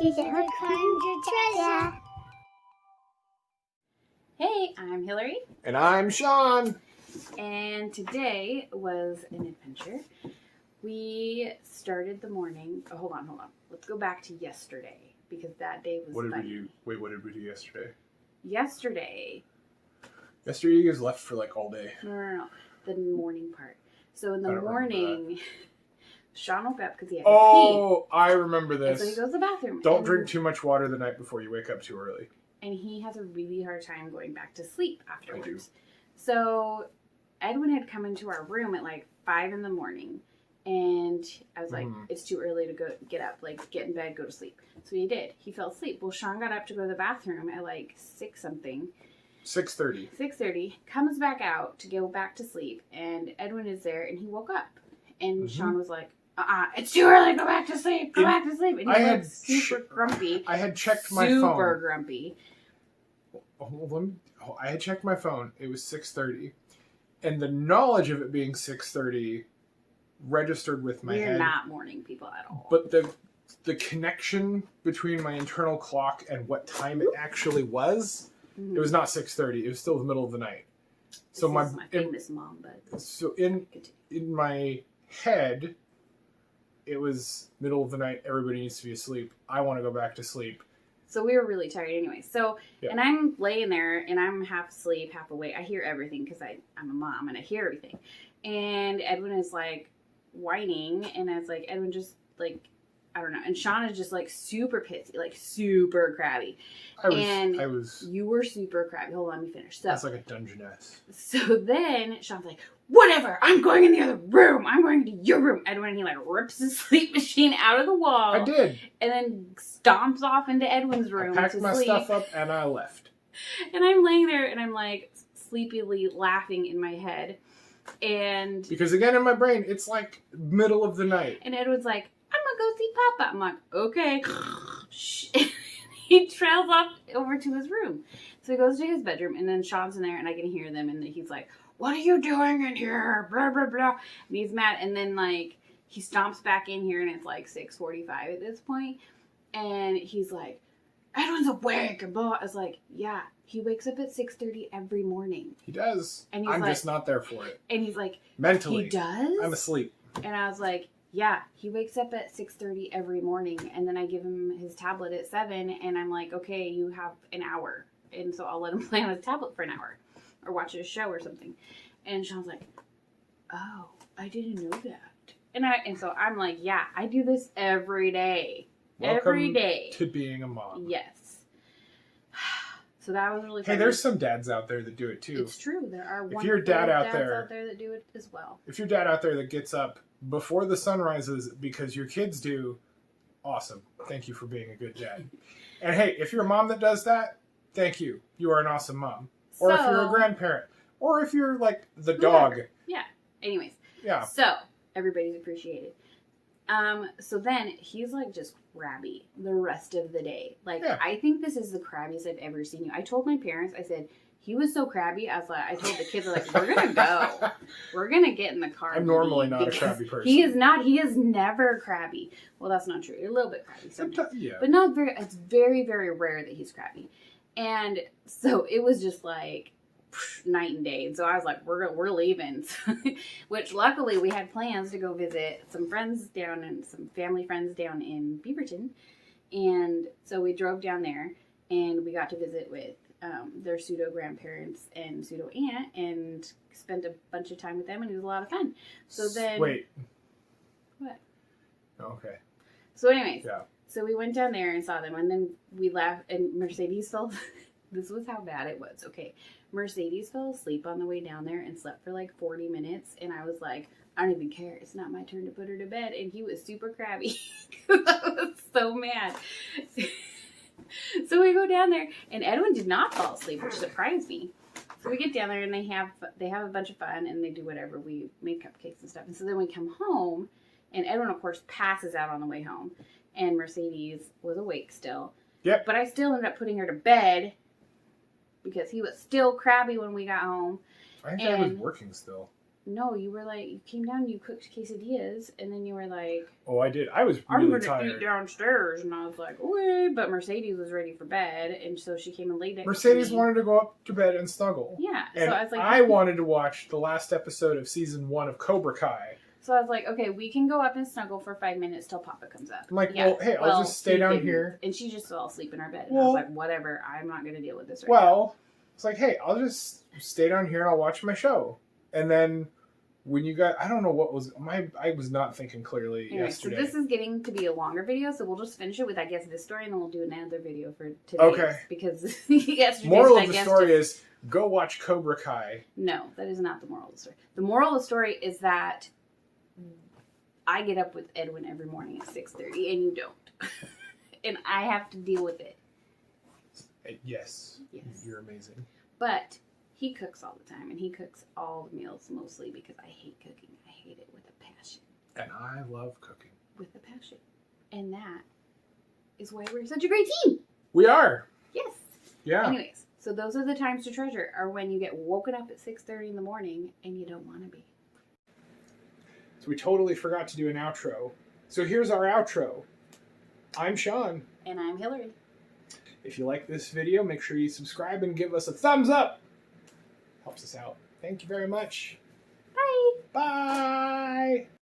treasure. Hey, I'm Hillary. And I'm Sean. And today was an adventure. We started the morning. Oh, hold on. Let's go back to yesterday because that day was What did funny. we do? Wait, what did we do yesterday? Yesterday, you guys left for like all day. No. The morning part. So in the I don't remember morning, Sean woke up because he had to Oh, I remember pee. And this. so he goes to the bathroom. Don't drink too much water the night before you wake up too early. And he has a really hard time going back to sleep afterwards. I do. So Edwin had come into our room at like 5 in the morning. And I was like, it's too early to go get up. Like, get in bed, go to sleep. So he did. He fell asleep. Well, Sean got up to go to the bathroom at like 6-something. 6:30. 6:30. Comes back out to go back to sleep. And Edwin is there. And he woke up. And Sean was like, it's too early. Go back to sleep. Go back to sleep. And he was super grumpy. I had checked my phone. Super grumpy. I had checked my phone. It was 6:30. And the knowledge of it being 6:30 registered with my head. We're not morning people at all. But the connection between my internal clock and what time it actually was, it was not 6:30. It was still the middle of the night. So this is my famous mom, but so in my head, it was middle of the night. Everybody needs to be asleep. I want to go back to sleep. So we were really tired anyway. So, and I'm laying there and I'm half asleep, half awake. I hear everything because I'm a mom and I hear everything. And Edwin is like whining and I was like, Edwin, just like, I don't know. And Sean is just like super pissy, like super crabby. I was. You were super crabby. Hold on, let me finish. So that's like a dungeness. So then Sean's like, whatever, I'm going in the other room. I'm going to your room. Edwin, he like rips his sleep machine out of the wall. I did. And then stomps off into Edwin's room I packed my stuff up and I left. And I'm laying there and I'm like sleepily laughing in my head. And because again in my brain, it's like middle of the night. And Edwin's like, I'm gonna go see Papa. I'm like, okay. He trails off over to his room. So he goes to his bedroom and then Sean's in there and I can hear them and he's like, what are you doing in here? Blah, blah, blah. And he's mad. And then like he stomps back in here and it's like 6:45 at this point. And he's like, Edwin's awake. And blah. I was like, yeah, he wakes up at 6:30 every morning. He does. And I'm just not there for it. And he's like, mentally. He does? I'm asleep. And I was like, yeah, he wakes up at 6:30 every morning. And then I give him his tablet at 7. And I'm like, okay, you have an hour. And so I'll let him play on his tablet for an hour. Or watch a show or something. And Sean's like, oh, I didn't know that. And so I'm like, yeah, I do this every day. Welcome every day. To being a mom. Yes. So that was really funny. Hey, there's some dads out there that do it too. It's true. There are if you're a dad dads out there that do it as well. If you're a dad out there that gets up before the sun rises because your kids do, awesome. Thank you for being a good dad. And hey, if you're a mom that does that, thank you. You are an awesome mom. Or if you're a grandparent. Or if you're like the dog. Yeah. Anyways. Yeah. So, everybody's appreciated. So then he's like just crabby the rest of the day. Like, I think this is the crabbiest I've ever seen you. I told my parents, I said, he was so crabby. I was like, I told the kids, like, we're going to go. We're going to get in the car. I'm normally not a crabby person. He is not. He is never crabby. Well, that's not true. You're a little bit crabby sometimes. Yeah. But not very, it's very, very rare that he's crabby. And so it was just like night and day. And so I was like, we're leaving. Which luckily we had plans to go visit some friends down and some family friends down in Beaverton. And so we drove down there and we got to visit with their pseudo grandparents and pseudo aunt and spent a bunch of time with them and it was a lot of fun. So then wait. What? Okay. So anyways. Yeah. So we went down there and saw them and then we left and Mercedes fell this was how bad it was. Okay. Mercedes fell asleep on the way down there and slept for like 40 minutes. And I was like, I don't even care. It's not my turn to put her to bed. And he was super crabby. I was so mad. So we go down there and Edwin did not fall asleep, which surprised me. So we get down there and they have a bunch of fun and they do whatever. We make cupcakes and stuff. And so then we come home and Edwin, of course, passes out on the way home. And Mercedes was awake still. Yep. But I still ended up putting her to bed because he was still crabby when we got home. I think I was working still. No, you were like, you came down, you cooked quesadillas, and then you were like, Oh, I did. I was I'm really going to eat tired. downstairs. And I was like, okay. But Mercedes was ready for bed, and so she came and laid next Mercedes to me. wanted to go up to bed and snuggle. Yeah. And so I was like, I wanted to watch the last episode of season 1 of Cobra Kai. So I was like, okay, we can go up and snuggle for 5 minutes till Papa comes up. I'm like, well, hey, I'll just stay he down didn't. here. And she just fell asleep in her bed. And Well- I was like, whatever, I'm not going to deal with this right now. Well, it's like, hey, I'll just stay down here and I'll watch my show. And then when you got, I don't know what was, I was not thinking clearly Anyway, yesterday. so this is getting to be a longer video, so we'll just finish it with, I guess, this story, and then we'll do another video for today. Okay. Because yesterday's, Moral I of the guess, story just- is go watch Cobra Kai. No, that is not the moral of the story. The moral of the story is that I get up with Edwin every morning at 6:30, and you don't. And I have to deal with it. Yes. Yes. You're amazing. But he cooks all the time, and he cooks all the meals mostly because I hate cooking. I hate it with a passion. And I love cooking. With a passion. And that is why we're such a great team. We are. Yes. Yeah. Anyways, so those are the times to treasure, are when you get woken up at 6:30 in the morning and you don't want to be. So we totally forgot to do an outro. So here's our outro. I'm Sean. And I'm Hillary. If you like this video, make sure you subscribe and give us a thumbs up. Helps us out. Thank you very much. Bye. Bye.